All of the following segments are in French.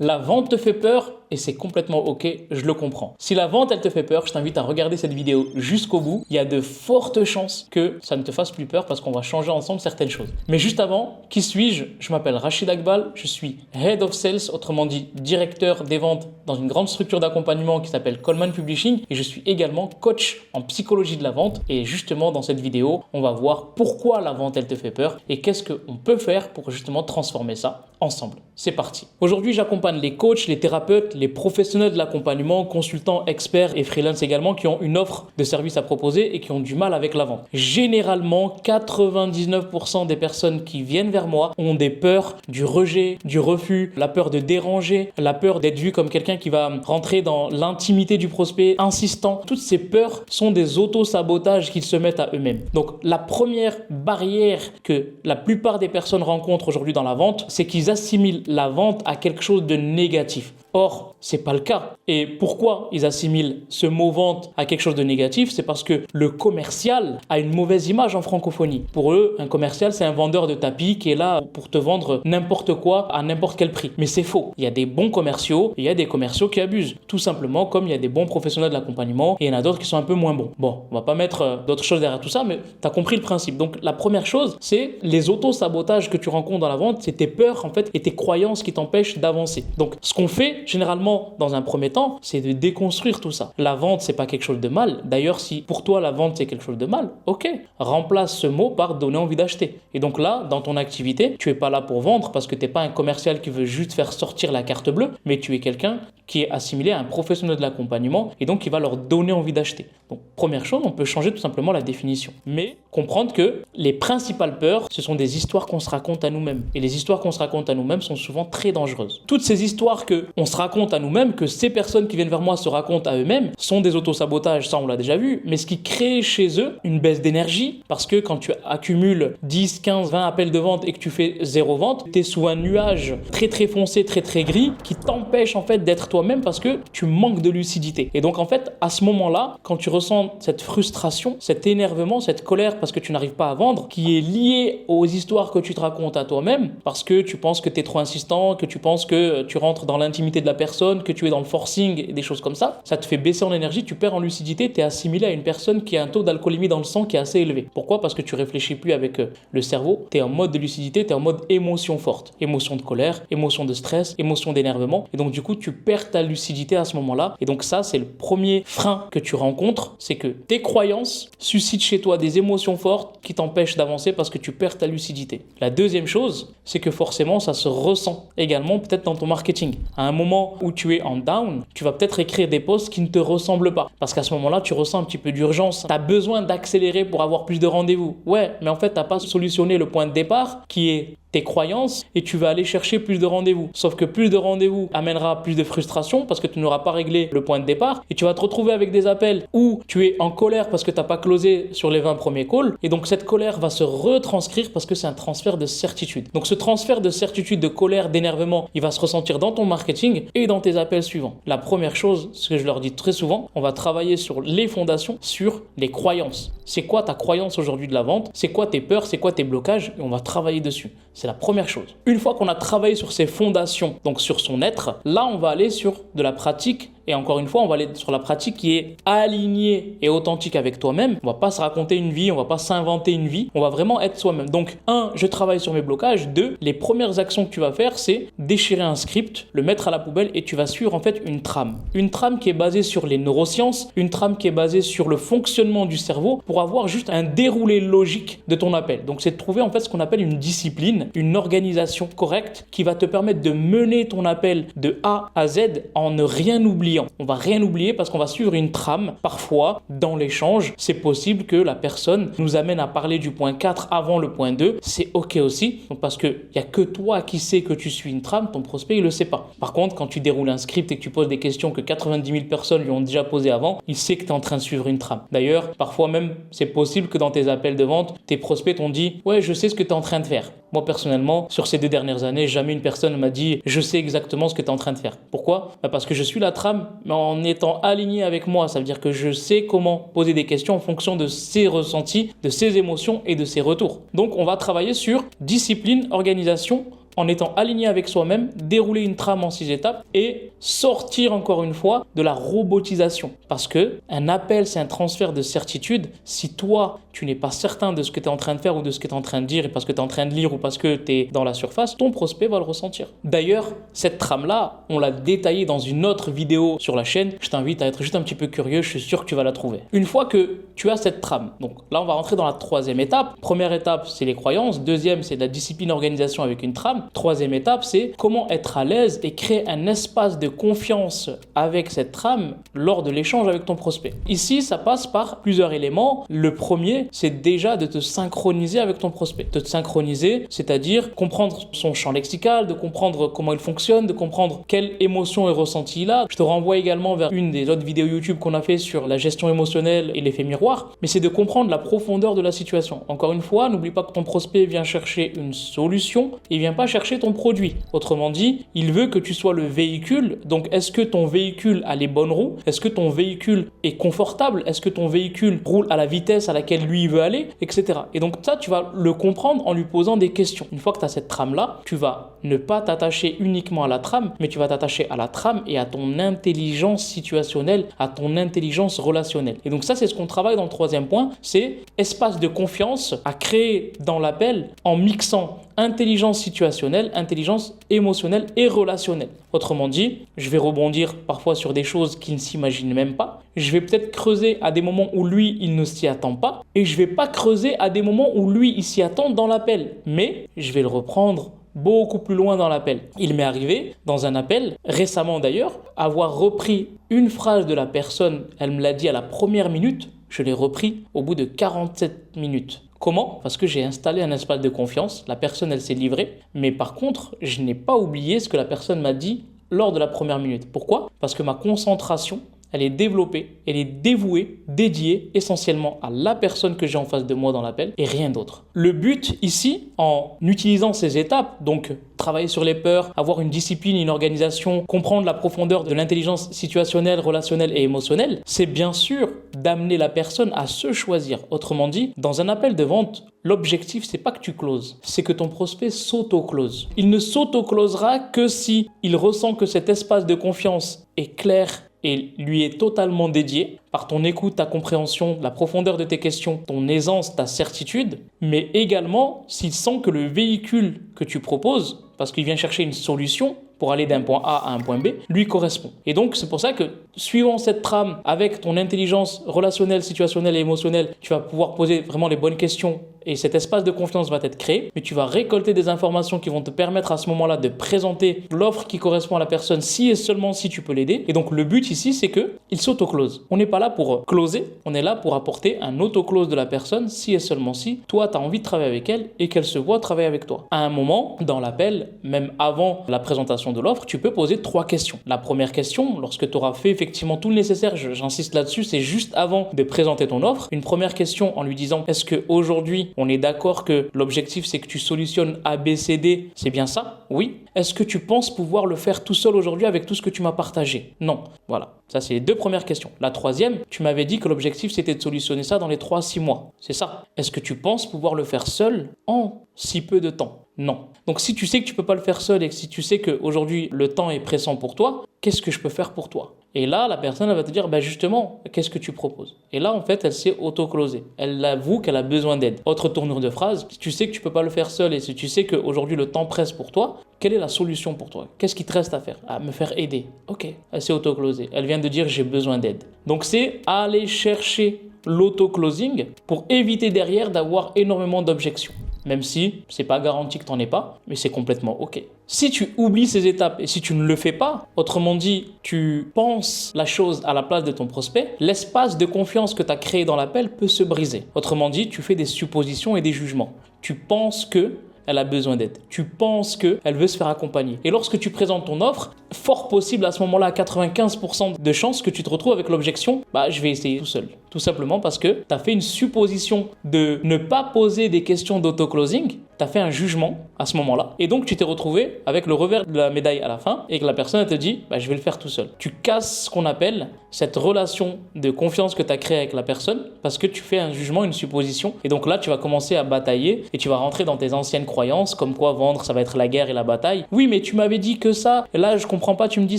La vente te fait peur et c'est complètement ok, je le comprends. Si la vente elle te fait peur, je t'invite à regarder cette vidéo jusqu'au bout. Il y a de fortes chances que ça ne te fasse plus peur parce qu'on va changer ensemble certaines choses. Mais juste avant, qui suis-je? Je m'appelle Rachid Akbal, je suis Head of Sales, autrement dit directeur des ventes dans une grande structure d'accompagnement qui s'appelle Coleman Publishing et je suis également coach en psychologie de la vente. Et justement dans cette vidéo, on va voir pourquoi la vente elle te fait peur et qu'est-ce qu'on peut faire pour justement transformer ça ensemble. C'est parti. Aujourd'hui, j'accompagne les coachs, les thérapeutes, les professionnels de l'accompagnement, consultants, experts et freelance également qui ont une offre de service à proposer et qui ont du mal avec la vente. Généralement, 99% des personnes qui viennent vers moi ont des peurs du rejet, du refus, la peur de déranger, la peur d'être vu comme quelqu'un qui va rentrer dans l'intimité du prospect insistant. Toutes ces peurs sont des auto-sabotages qu'ils se mettent à eux-mêmes. Donc, la première barrière que la plupart des personnes rencontrent aujourd'hui dans la vente, c'est qu'ils assimilent la vente à quelque chose de négatif. Or, c'est pas le cas. Et pourquoi ils assimilent ce mot vente à quelque chose de négatif? C'est parce que le commercial a une mauvaise image en francophonie. Pour eux, un commercial, c'est un vendeur de tapis qui est là pour te vendre n'importe quoi à n'importe quel prix. Mais c'est faux. Il y a des bons commerciaux et il y a des commerciaux qui abusent. Tout simplement comme il y a des bons professionnels de l'accompagnement et il y en a d'autres qui sont un peu moins bons. Bon, on va pas mettre d'autres choses derrière tout ça, mais tu as compris le principe. Donc, la première chose, c'est les auto-sabotages que tu rencontres dans la vente, c'est tes peurs en fait et tes croyances qui t'empêchent d'avancer. Donc, ce qu'on fait généralement dans un premier temps, c'est de déconstruire tout ça. La vente, c'est pas quelque chose de mal. D'ailleurs, si pour toi la vente c'est quelque chose de mal, ok, remplace ce mot par donner envie d'acheter. Et donc là, dans ton activité, tu es pas là pour vendre parce que t'es pas un commercial qui veut juste faire sortir la carte bleue, mais tu es quelqu'un qui est assimilé à un professionnel de l'accompagnement et donc qui va leur donner envie d'acheter. Donc première chose, on peut changer tout simplement la définition. Mais comprendre que les principales peurs, ce sont des histoires qu'on se raconte à nous-mêmes. Et les histoires qu'on se raconte à nous-mêmes sont souvent très dangereuses. Toutes ces histoires qu'on se raconte à nous-mêmes, que ces personnes qui viennent vers moi se racontent à eux-mêmes, sont des autosabotages, ça on l'a déjà vu, mais ce qui crée chez eux une baisse d'énergie, parce que quand tu accumules 10, 15, 20 appels de vente et que tu fais 0 vente, tu es sous un nuage très très foncé, très très gris, qui t'empêche en fait d'être toi-même parce que tu manques de lucidité. Et donc en fait, à ce moment-là, quand tu ressens cette frustration, cet énervement, cette colère parce que tu n'arrives pas à vendre, qui est liée aux histoires que tu te racontes à toi-même, parce que tu penses que tu es trop insistant, que tu penses que tu rentres dans l'intimité de la personne, que tu es dans le forcing et des choses comme ça te fait baisser en énergie, tu perds en lucidité, tu es assimilé à une personne qui a un taux d'alcoolémie dans le sang qui est assez élevé. Pourquoi? Parce que tu réfléchis plus avec le cerveau, tu es en mode de lucidité, tu es en mode émotion forte. Émotion de colère, émotion de stress, émotion d'énervement. Et donc du coup, tu perds ta lucidité à ce moment-là. Et donc ça, c'est le premier frein que tu rencontres, c'est que tes croyances suscitent chez toi des émotions fortes qui t'empêchent d'avancer parce que tu perds ta lucidité. La deuxième chose, c'est que forcément, ça se ressent également peut-être dans ton marketing. À un moment où tu es en down, tu vas peut-être écrire des posts qui ne te ressemblent pas. Parce qu'à ce moment-là, tu ressens un petit peu d'urgence. Tu as besoin d'accélérer pour avoir plus de rendez-vous. Ouais, mais en fait, tu n'as pas solutionné le point de départ qui est tes croyances et tu vas aller chercher plus de rendez-vous. Sauf que plus de rendez-vous amènera plus de frustration parce que tu n'auras pas réglé le point de départ et tu vas te retrouver avec des appels où tu es en colère parce que tu n'as pas closé sur les 20 premiers calls et donc cette colère va se retranscrire parce que c'est un transfert de certitude. Donc ce transfert de certitude, de colère, d'énervement, il va se ressentir dans ton marketing et dans tes appels suivants. La première chose, ce que je leur dis très souvent, on va travailler sur les fondations, sur les croyances. C'est quoi ta croyance aujourd'hui de la vente? C'est quoi tes peurs? C'est quoi tes blocages? Et on va travailler dessus. C'est la première chose. Une fois qu'on a travaillé sur ces fondations, donc sur son être, là on va aller sur de la pratique. Et encore une fois, on va aller sur la pratique qui est alignée et authentique avec toi-même. On va pas se raconter une vie, on va pas s'inventer une vie. On va vraiment être soi-même. Donc, 1, je travaille sur mes blocages. 2, les premières actions que tu vas faire, c'est déchirer un script, le mettre à la poubelle et tu vas suivre en fait une trame. Une trame qui est basée sur les neurosciences, une trame qui est basée sur le fonctionnement du cerveau pour avoir juste un déroulé logique de ton appel. Donc, c'est de trouver en fait ce qu'on appelle une discipline, une organisation correcte qui va te permettre de mener ton appel de A à Z en ne rien oubliant. On va rien oublier parce qu'on va suivre une trame. Parfois, dans l'échange, c'est possible que la personne nous amène à parler du point 4 avant le point 2. C'est OK aussi, parce qu'il n'y a que toi qui sais que tu suis une trame, ton prospect, il ne le sait pas. Par contre, quand tu déroules un script et que tu poses des questions que 90 000 personnes lui ont déjà posées avant, il sait que tu es en train de suivre une trame. D'ailleurs, parfois même, c'est possible que dans tes appels de vente, tes prospects t'ont dit « Ouais, je sais ce que tu es en train de faire ». Moi, personnellement, sur ces 2 dernières années, jamais une personne m'a dit « Je sais exactement ce que tu es en train de faire ». Pourquoi? Parce que je suis la trame, mais en étant aligné avec moi. Ça veut dire que je sais comment poser des questions en fonction de ses ressentis, de ses émotions et de ses retours. Donc, on va travailler sur discipline, organisation, en étant aligné avec soi-même, dérouler une trame en 6 étapes et sortir encore une fois de la robotisation. Parce que un appel, c'est un transfert de certitude. Si toi, tu n'es pas certain de ce que tu es en train de faire ou de ce que tu es en train de dire, et parce que tu es en train de lire ou parce que tu es dans la surface, ton prospect va le ressentir. D'ailleurs, cette trame-là, on l'a détaillée dans une autre vidéo sur la chaîne. Je t'invite à être juste un petit peu curieux, je suis sûr que tu vas la trouver. Une fois que tu as cette trame, donc là, on va rentrer dans la troisième étape. Première étape, c'est les croyances. Deuxième, c'est de la discipline organisation avec une trame. Troisième étape, c'est comment être à l'aise et créer un espace de confiance avec cette trame lors de l'échange avec ton prospect. Ici, ça passe par plusieurs éléments. Le premier, c'est déjà de te synchroniser avec ton prospect. De te synchroniser, c'est-à-dire comprendre son champ lexical, de comprendre comment il fonctionne, de comprendre quelle émotion et ressenti il a. Je te renvoie également vers une des autres vidéos YouTube qu'on a fait sur la gestion émotionnelle et l'effet miroir, mais c'est de comprendre la profondeur de la situation. Encore une fois, n'oublie pas que ton prospect vient chercher une solution, il vient pas chercher ton produit. Autrement dit, il veut que tu sois le véhicule. Donc, est-ce que ton véhicule a les bonnes roues? Est-ce que ton véhicule est confortable? Est-ce que ton véhicule roule à la vitesse à laquelle lui il veut aller, etc. Et donc ça, tu vas le comprendre en lui posant des questions. Une fois que tu as cette trame-là, tu vas ne pas t'attacher uniquement à la trame, mais tu vas t'attacher à la trame et à ton intelligence situationnelle, à ton intelligence relationnelle. Et donc ça, c'est ce qu'on travaille dans le troisième point, c'est espace de confiance à créer dans l'appel en mixant intelligence situationnelle, intelligence émotionnelle et relationnelle. Autrement dit, je vais rebondir parfois sur des choses qu'il ne s'imagine même pas. Je vais peut-être creuser à des moments où lui, il ne s'y attend pas. Et je ne vais pas creuser à des moments où lui, il s'y attend dans l'appel. Mais je vais le reprendre beaucoup plus loin dans l'appel. Il m'est arrivé, dans un appel, récemment d'ailleurs, avoir repris une phrase de la personne, elle me l'a dit à la première minute, je l'ai repris au bout de 47 minutes. Comment? Parce que j'ai installé un espace de confiance, la personne elle s'est livrée, mais par contre, je n'ai pas oublié ce que la personne m'a dit lors de la première minute. Pourquoi? Parce que ma concentration, elle est développée, elle est dévouée, dédiée essentiellement à la personne que j'ai en face de moi dans l'appel et rien d'autre. Le but ici, en utilisant ces étapes, donc travailler sur les peurs, avoir une discipline, une organisation, comprendre la profondeur de l'intelligence situationnelle, relationnelle et émotionnelle, c'est bien sûr d'amener la personne à se choisir. Autrement dit, dans un appel de vente, l'objectif, c'est pas que tu closes, c'est que ton prospect s'auto-close. Il ne s'auto-closera que si il ressent que cet espace de confiance est clair et lui est totalement dédié par ton écoute, ta compréhension, la profondeur de tes questions, ton aisance, ta certitude, mais également s'il sent que le véhicule que tu proposes, parce qu'il vient chercher une solution pour aller d'un point A à un point B, lui correspond. Et donc, c'est pour ça que, suivant cette trame, avec ton intelligence relationnelle, situationnelle et émotionnelle, tu vas pouvoir poser vraiment les bonnes questions et cet espace de confiance va être créé, mais tu vas récolter des informations qui vont te permettre à ce moment-là de présenter l'offre qui correspond à la personne si et seulement si tu peux l'aider. Et donc, le but ici, c'est qu'il s'auto-close. On n'est pas là pour closer, on est là pour apporter un auto-close de la personne si et seulement si toi, tu as envie de travailler avec elle et qu'elle se voit travailler avec toi. À un moment, dans l'appel, même avant la présentation de l'offre, tu peux poser 3 questions. La première question, lorsque tu auras fait effectivement tout le nécessaire, j'insiste là-dessus, c'est juste avant de présenter ton offre. Une première question en lui disant, est-ce qu'aujourd'hui, on est d'accord que l'objectif, c'est que tu solutionnes A, B, C, D, c'est bien ça? Oui. Est-ce que tu penses pouvoir le faire tout seul aujourd'hui avec tout ce que tu m'as partagé? Non. Voilà. Ça, c'est les 2 premières questions. La troisième, tu m'avais dit que l'objectif, c'était de solutionner ça dans les 3 à 6 mois. C'est ça. Est-ce que tu penses pouvoir le faire seul en si peu de temps? Non. Donc, si tu sais que tu ne peux pas le faire seul et que si tu sais qu'aujourd'hui, le temps est pressant pour toi, qu'est-ce que je peux faire pour toi? Et là, la personne, elle va te dire, justement, qu'est-ce que tu proposes? Et là, en fait, elle s'est auto-closée. Elle avoue qu'elle a besoin d'aide. Autre tournure de phrase, si tu sais que tu ne peux pas le faire seul et si tu sais qu'aujourd'hui, le temps presse pour toi, quelle est la solution pour toi? Qu'est-ce qui te reste à faire? À me faire aider. Ok, elle s'est auto-closée. Elle vient de dire, j'ai besoin d'aide. Donc, c'est aller chercher l'auto-closing pour éviter derrière d'avoir énormément d'objections. Même si c'est pas garanti que tu n'en aies pas, mais c'est complètement ok. Si tu oublies ces étapes et si tu ne le fais pas, autrement dit, tu penses la chose à la place de ton prospect, l'espace de confiance que tu as créé dans l'appel peut se briser. Autrement dit, tu fais des suppositions et des jugements. Tu penses que elle a besoin d'aide. Tu penses qu'elle veut se faire accompagner. Et lorsque tu présentes ton offre, fort possible à ce moment-là, 95% de chances que tu te retrouves avec l'objection, je vais essayer tout seul. Tout simplement parce que tu as fait une supposition de ne pas poser des questions d'auto-closing, tu as fait un jugement à ce moment-là. Et donc, tu t'es retrouvé avec le revers de la médaille à la fin et que la personne elle te dit bah, je vais le faire tout seul. Tu casses ce qu'on appelle cette relation de confiance que tu as créée avec la personne parce que tu fais un jugement, une supposition. Et donc là, tu vas commencer à batailler et tu vas rentrer dans tes anciennes croyances comme quoi vendre, ça va être la guerre et la bataille. Oui, mais tu m'avais dit que ça. Et là, je comprends pas, tu me dis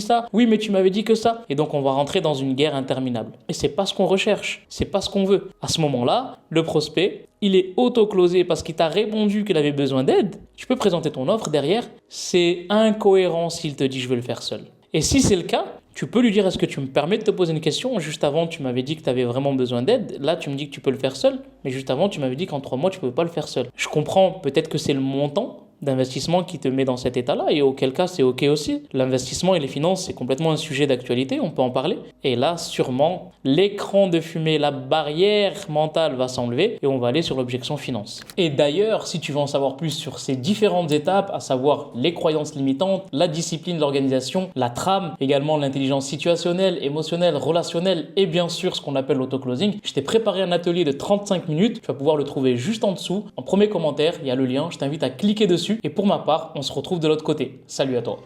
ça. Oui, mais tu m'avais dit que ça. Et donc, on va rentrer dans une guerre interminable. Et c'est pas ce qu'on recherche. C'est pas ce qu'on veut. À ce moment-là, le prospect, il est auto-closé parce qu'il t'a répondu qu'il avait besoin d'aide. Tu peux présenter ton offre derrière. C'est incohérent s'il te dit je veux le faire seul. Et si c'est le cas, tu peux lui dire est-ce que tu me permets de te poser une question? Juste avant, tu m'avais dit que tu avais vraiment besoin d'aide. Là, tu me dis que tu peux le faire seul. Mais juste avant, tu m'avais dit qu'en 3 mois, tu ne pouvais pas le faire seul. Je comprends peut-être que c'est le montant d'investissement qui te met dans cet état-là et auquel cas c'est ok aussi. L'investissement et les finances c'est complètement un sujet d'actualité, on peut en parler. Et là sûrement l'écran de fumée, la barrière mentale va s'enlever et on va aller sur l'objection finance. Et d'ailleurs si tu veux en savoir plus sur ces différentes étapes, à savoir les croyances limitantes, la discipline, l'organisation, la trame, également l'intelligence situationnelle, émotionnelle, relationnelle et bien sûr ce qu'on appelle l'autoclosing, je t'ai préparé un atelier de 35 minutes, tu vas pouvoir le trouver juste en dessous, en premier commentaire, il y a le lien, je t'invite à cliquer dessus. Et pour ma part, on se retrouve de l'autre côté. Salut à toi.